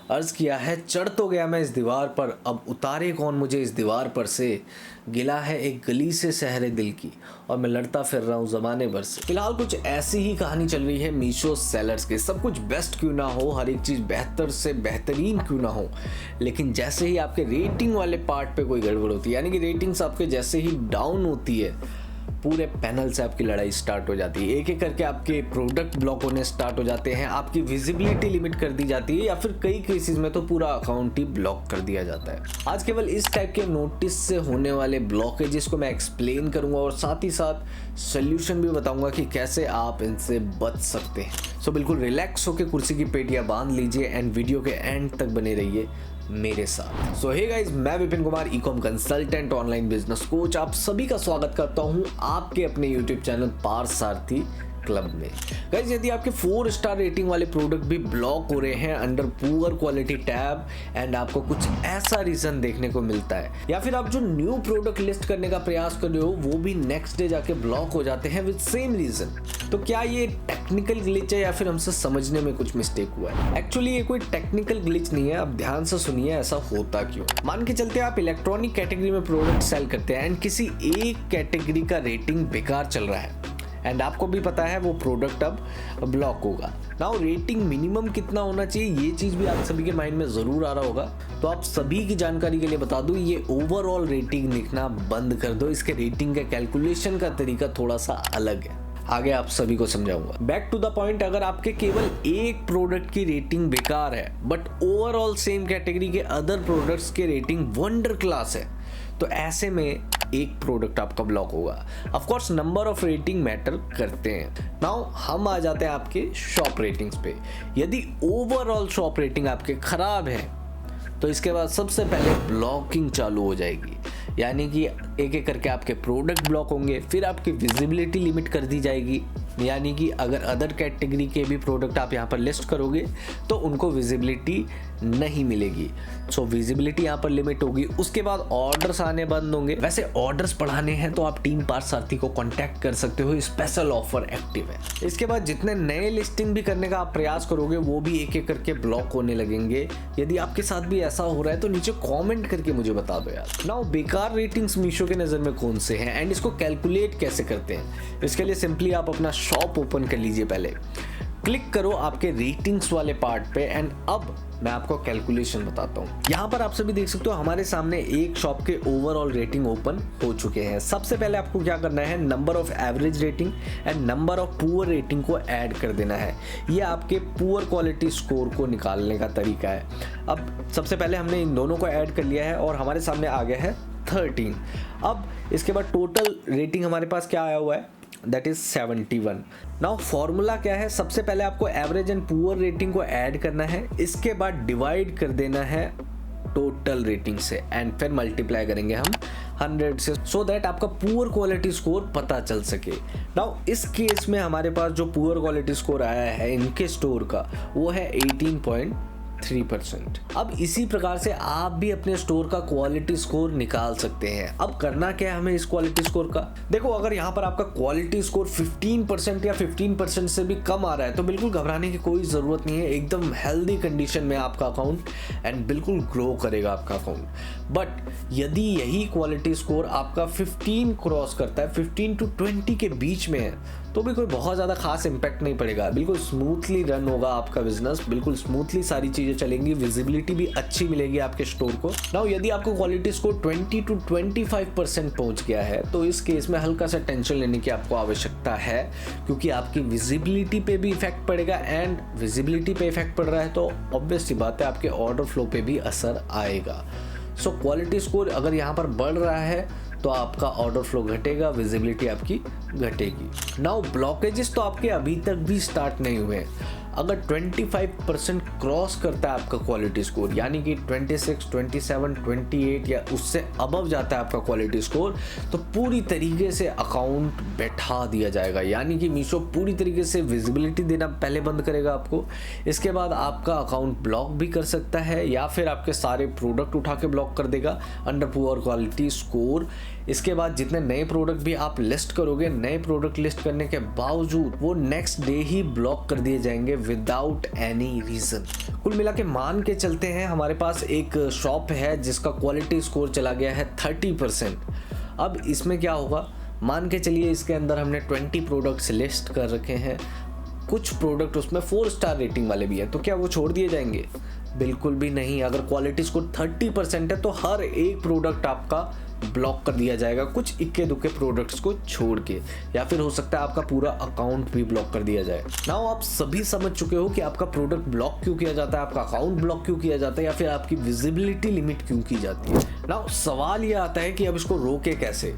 अर्ज किया है, चढ़ तो गया मैं इस दीवार पर, अब उतारे कौन मुझे इस दीवार पर से। गिला है एक गली से शहरे दिल की, और मैं लड़ता फिर रहा हूँ ज़माने भर से। फिलहाल कुछ ऐसी ही कहानी चल रही है मीशो सेलर्स की। सब कुछ बेस्ट क्यों ना हो, हर एक चीज़ बेहतर से बेहतरीन क्यों ना हो, लेकिन जैसे ही आपके रेटिंग वाले पार्ट पे कोई गड़बड़ होती है, यानी कि रेटिंग्स आपके जैसे ही डाउन होती है, पूरे पैनल से आपकी लड़ाई स्टार्ट हो जाती है। एक एक करके आपके प्रोडक्ट ब्लॉक होने स्टार्ट हो जाते हैं, आपकी विजिबिलिटी लिमिट कर दी जाती है, या फिर कई केसेस में तो पूरा अकाउंट ही ब्लॉक कर दिया जाता है। आज केवल इस टाइप के नोटिस से होने वाले ब्लॉकेजेस को मैं एक्सप्लेन करूंगा और साथ ही साथ सोल्यूशन भी बताऊंगा कि कैसे आप इनसे बच सकते हैं। सो बिल्कुल रिलैक्स होकर कुर्सी की पेटियां बांध लीजिए एंड वीडियो के एंड तक बने रहिए मेरे साथ। सो हे गाइस, मैं Vipin Kumar, e-com consultant, online business coach, आप सभी का स्वागत करता हूं आपके अपने यूट्यूब चैनल पार्थसारथी क्लब में। गाइस, यदि आपके 4 स्टार रेटिंग वाले प्रोडक्ट भी ब्लॉक हो रहे हैं under poor quality tab and आपको कुछ ऐसा रीजन देखने को मिलता है, या फिर आप जो न्यू प्रोडक्ट लिस्ट करने का प्रयास कर रहे हो वो भी नेक्स्ट डे जाके ब्लॉक हो जाते हैं विद सेम रीजन, तो क्या ये टेक्निकल ग्लिच है या फिर हमसे समझने में कुछ मिस्टेक हुआ है? एक्चुअली ये कोई टेक्निकल ग्लिच नहीं है, आप ध्यान से सुनिए ऐसा होता क्यों। मान के चलते आप इलेक्ट्रॉनिक कैटेगरी में प्रोडक्ट सेल करते हैं एंड किसी एक कैटेगरी का रेटिंग बेकार चल रहा है एंड आपको भी पता है वो प्रोडक्ट अब ब्लॉक होगा। नाउ रेटिंग मिनिमम कितना होना चाहिए, ये चीज भी आप सभी के माइंड में जरूर आ रहा होगा, तो आप सभी की जानकारी के लिए बता दूं, ये ओवरऑल रेटिंग लिखना बंद कर दो। इसके रेटिंग का कैलकुलेशन का तरीका थोड़ा सा अलग है, आगे आप सभी को समझाऊंगा। बैक टू द पॉइंट, अगर आपके केवल एक प्रोडक्ट की रेटिंग बेकार है बट ओवरऑल सेम कैटेगरी के अदर प्रोडक्ट्स के रेटिंग वंडर क्लास है, तो ऐसे में एक प्रोडक्ट आपका ब्लॉक होगा। Of course number of rating matter करते हैं। नाउ हम आ जाते हैं आपके शॉप रेटिंग्स पे। यदि ओवरऑल शॉप रेटिंग आपके खराब है तो इसके बाद सबसे पहले ब्लॉकिंग चालू हो जाएगी, यानी कि एक एक करके आपके प्रोडक्ट ब्लॉक होंगे, फिर आपकी विजिबिलिटी लिमिट कर दी जाएगी, यानी कि अगर अदर कैटेगरी के भी प्रोडक्ट आप यहाँ पर लिस्ट करोगे तो उनको विजिबिलिटी नहीं मिलेगी। सो विजिबिलिटी यहाँ पर लिमिट होगी। उसके बाद ऑर्डर्स आने बंद होंगे। वैसे ऑर्डर्स बढ़ाने हैं तो आप टीम पार्थसारथी को कांटेक्ट कर सकते हो, स्पेशल ऑफर एक्टिव है। इसके बाद जितने नए लिस्टिंग भी करने का आप प्रयास करोगे वो भी एक एक करके ब्लॉक होने लगेंगे। यदि आपके साथ भी ऐसा हो रहा है तो नीचे कॉमेंट करके मुझे बता दो यार। नाउ बेकार रेटिंग्स मीशो के नजर में कौन से हैं एंड इसको कैलकुलेट कैसे करते हैं, इसके लिए सिंपली आप अपना शॉप ओपन कर लीजिए। पहले क्लिक करो आपके रेटिंग्स वाले पार्ट पे एंड अब मैं आपको कैलकुलेशन बताता हूँ। यहाँ पर आप सभी देख सकते हो हमारे सामने एक शॉप के ओवरऑल रेटिंग ओपन हो चुके हैं। सबसे पहले आपको क्या करना है, number of average rating and number of poor rating को ऐड कर देना है। ये आपके पुअर क्वालिटी स्कोर को निकालने का तरीका है। अब सबसे पहले हमने इन दोनों को ऐड कर लिया है और हमारे सामने आ गया है 13। अब इसके बाद टोटल रेटिंग हमारे पास क्या आया हुआ है, दैट इज 71। नाउ फॉर्मूला क्या है, सबसे पहले आपको एवरेज एंड पुअर रेटिंग को ऐड करना है, इसके बाद डिवाइड कर देना है टोटल रेटिंग से एंड फिर मल्टीप्लाई करेंगे हम 100 से, सो दैट आपका पुअर क्वालिटी स्कोर पता चल सके। नाउ इस केस में हमारे पास जो पुअर क्वालिटी स्कोर आया है इनके स्टोर का वो है 18.3%। अब इसी प्रकार से आप भी अपने स्टोर का क्वालिटी स्कोर निकाल सकते हैं। अब करना क्या है हमें इस क्वालिटी स्कोर का, देखो अगर यहाँ पर आपका क्वालिटी स्कोर 15% या 15% से भी कम आ रहा है तो बिल्कुल घबराने की कोई जरूरत नहीं है। एकदम हेल्दी कंडीशन में आपका अकाउंट एंड बिल्कुल ग्रो करेगा आपका अकाउंट। बट यदि यही क्वालिटी स्कोर आपका 15 क्रॉस करता है, 15 to 20 के बीच में है, तो भी कोई बहुत ज़्यादा खास इम्पैक्ट नहीं पड़ेगा। बिल्कुल स्मूथली रन होगा आपका बिजनेस, बिल्कुल स्मूथली सारी चीज़ें चलेंगी, विजिबिलिटी भी अच्छी मिलेगी आपके स्टोर को। नाउ यदि आपको क्वालिटी स्कोर 20 to 25% पहुंच गया है तो इस केस में हल्का सा टेंशन लेने की आपको आवश्यकता है, क्योंकि आपकी विजिबिलिटी पे भी इफेक्ट पड़ेगा एंड विजिबिलिटी पे इफेक्ट पड़ रहा है तो ऑब्वियस सी बात है आपके ऑर्डर फ्लो पे भी असर आएगा। सो क्वालिटी स्कोर अगर यहाँ पर बढ़ रहा है तो आपका ऑर्डर फ्लो घटेगा, विजिबिलिटी आपकी घटेगी। नाउ ब्लॉकेजेस तो आपके अभी तक भी स्टार्ट नहीं हुए। अगर 25% क्रॉस करता है आपका क्वालिटी स्कोर, यानी कि 26, 27, 28 या उससे अबव जाता है आपका क्वालिटी स्कोर, तो पूरी तरीके से अकाउंट बैठा दिया जाएगा, यानी कि मीशो पूरी तरीके से विजिबिलिटी देना पहले बंद करेगा आपको। इसके बाद आपका अकाउंट ब्लॉक भी कर सकता है या फिर आपके सारे प्रोडक्ट उठा के ब्लॉक कर देगा अंडर पुअर क्वालिटी स्कोर। इसके बाद जितने नए प्रोडक्ट भी आप लिस्ट करोगे, नए प्रोडक्ट लिस्ट करने के बावजूद वो नेक्स्ट डे ही ब्लॉक कर दिए जाएंगे विदाउट एनी रीज़न। कुल मिला के मान के चलते हैं, हमारे पास एक शॉप है जिसका क्वालिटी स्कोर चला गया है 30%। अब इसमें क्या होगा, मान के चलिए इसके अंदर हमने 20 प्रोडक्ट्स लिस्ट कर रखे हैं, कुछ प्रोडक्ट उसमें 4 स्टार रेटिंग वाले भी हैं, तो क्या वो छोड़ दिए जाएंगे? बिल्कुल भी नहीं। अगर क्वालिटी स्कोर 30% है तो हर एक प्रोडक्ट आपका ब्लॉक कर दिया जाएगा, कुछ इक्के दुक्के प्रोडक्ट्स को छोड़ के, या फिर हो सकता है आपका पूरा अकाउंट भी ब्लॉक कर दिया जाए। नाउ आप सभी समझ चुके हो कि आपका प्रोडक्ट ब्लॉक क्यों किया जाता है, आपका अकाउंट ब्लॉक क्यों किया जाता है, या फिर आपकी विजिबिलिटी लिमिट क्यों की जाती है। नाउ सवाल ये आता है कि अब इसको रोके कैसे।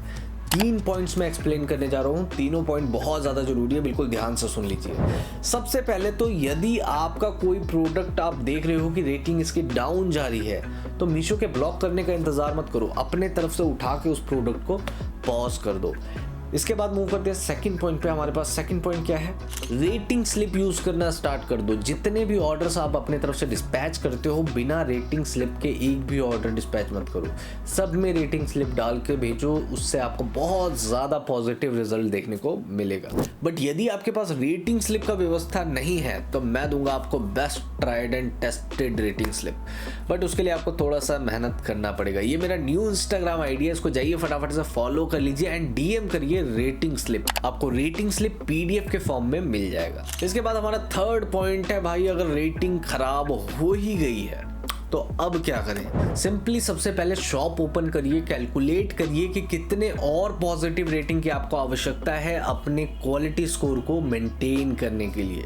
3 पॉइंट्स में एक्सप्लेन करने जा रहा हूँ, तीनों पॉइंट बहुत ज़्यादा जरूरी है, बिल्कुल ध्यान से सुन लीजिए। सबसे पहले तो यदि आपका कोई प्रोडक्ट आप देख रहे हो कि रेटिंग इसकी डाउन जा रही है, तो मीशो के ब्लॉक करने का इंतजार मत करो, अपने तरफ से उठा के उस प्रोडक्ट को पॉज कर दो। इसके बाद मूव करते हैं सेकंड पॉइंट पे। हमारे पास सेकंड पॉइंट क्या है, रेटिंग स्लिप यूज करना स्टार्ट कर दो। जितने भी ऑर्डर्स आप अपने तरफ से डिस्पैच करते हो, बिना रेटिंग स्लिप के एक भी ऑर्डर डिस्पैच मत करो, सब में रेटिंग स्लिप डाल के भेजो, उससे आपको बहुत ज्यादा पॉजिटिव रिजल्ट देखने को मिलेगा। बट यदि आपके पास रेटिंग स्लिप का व्यवस्था नहीं है तो मैं दूंगा आपको best tried and tested rating slip, but उसके लिए आपको थोड़ा सा मेहनत करना पड़ेगा। ये मेरा न्यू इंस्टाग्राम आईडी है, इसको जाइए फटाफट से फॉलो कर लीजिए एंड डीएम करिए रेटिंग स्लिप। आपको रेटिंग स्लिप पीडीएफ के फॉर्म में मिल जाएगा। इसके बाद हमारा थर्ड पॉइंट है, भाई अगर रेटिंग खराब हो ही गई है तो अब क्या करें। सिंपली सबसे पहले शॉप ओपन करिए, कैलकुलेट करिए कि कितने और पॉजिटिव रेटिंग की आपको आवश्यकता है अपने क्वालिटी स्कोर को मेंटेन करने के लिए।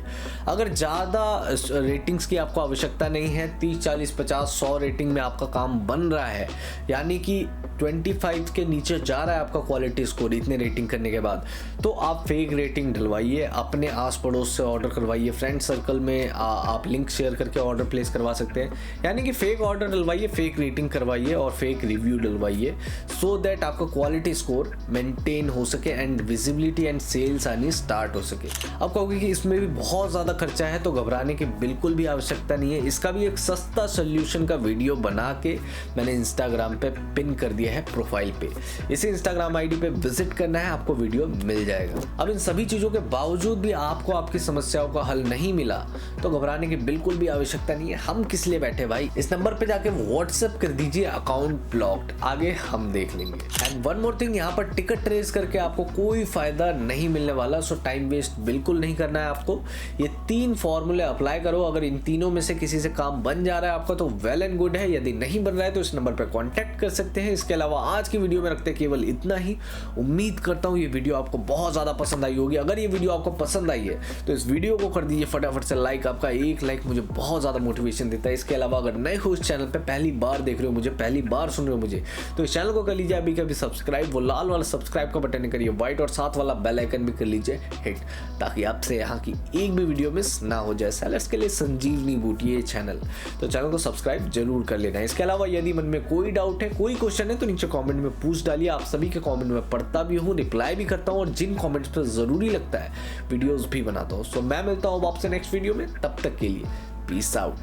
अगर ज़्यादा रेटिंग्स की आपको आवश्यकता नहीं है, 30, 40, 50, 100 रेटिंग में आपका काम बन रहा है, यानी कि 25 के नीचे जा रहा है आपका क्वालिटी स्कोर इतने रेटिंग करने के बाद, तो आप फेक रेटिंग डलवाइए, अपने आस पड़ोस से ऑर्डर करवाइए, फ्रेंड सर्कल में आप लिंक शेयर करके ऑर्डर प्लेस करवा सकते हैं। यानी कि फेक ऑर्डर डलवाइए, फेक रेटिंग करवाइए और फेक रिव्यू डलवाइए, सो दैट आपका क्वालिटी स्कोर मेंटेन हो सके एंड विजिबिलिटी एंड सेल्स आनी स्टार्ट हो सके। अब कहोगे कि इसमें भी बहुत ज़्यादा खर्चा है, तो घबराने की बिल्कुल भी आवश्यकता नहीं है। इसका भी एक सस्ता सोल्यूशन का वीडियो बना के मैंने इंस्टाग्राम पे पिन कर दिया है प्रोफाइल पे, इसी इंस्टाग्राम आईडी पे विजिट करना है, आपको वीडियो मिल जाएगा। अब इन सभी चीजों के बावजूद भी आपको आपकी समस्याओं का हल नहीं मिला तो घबराने की बिल्कुल भी आवश्यकता नहीं है। हम किस लिए बैठे भाई, इस नंबर पे जाके व्हाट्सएप कर दीजिए अकाउंट ब्लॉक्ड, आगे हम देख लेंगे। एंड वन मोर थिंग, यहाँ पर टिकट ट्रेस करके आपको कोई फायदा नहीं मिलने वाला, सो टाइम वेस्ट बिल्कुल नहीं करना है आपको। ये 3 फॉर्मूले अप्लाई करो, अगर इन तीनों में से किसी से काम बन जा रहा है आपका तो वेल एंड गुड है, यदि नहीं बन रहा है तो इस नंबर पर कॉन्टैक्ट कर सकते हैं। इसके अलावा आज की वीडियो में रखते हैं केवल इतना ही। उम्मीद करता हूँ ये वीडियो आपको बहुत ज़्यादा पसंद आई होगी। अगर ये वीडियो आपको पसंद आई है तो इस वीडियो को कर दीजिए फटाफट से लाइक, आपका एक लाइक मुझे बहुत ज़्यादा मोटिवेशन देता है। इसके अलावा अगर नए हो इस चैनल पे, पहली बार देख रहे हो मुझे, पहली बार सुन रहे हो मुझे, तो इस चैनल को कर लीजिए अभी कभी सब्सक्राइब, वो लाल वाला सब्सक्राइब का बटन करिए व्हाइट और साथ वाला बेल आइकन भी कर लीजिए हिट, ताकि आपसे यहाँ की एक भी वीडियो मिस ना हो जाए। सेलर्स के लिए संजीवनी बूटी ये चैनल, तो चैनल को सब्सक्राइब जरूर कर लेना। इसके अलावा यदि मन में कोई डाउट है, कोई क्वेश्चन है तो नीचे कमेंट में पूछ डालिए। आप सभी के कमेंट में पढ़ता भी हूँ, रिप्लाई भी करता हूँ और जिन कमेंट्स पर जरूरी लगता है वीडियोस भी बनाता हूँ। सो मैं मिलता हूँ आपसे नेक्स्ट वीडियो में, तब तक के लिए पीस आउट।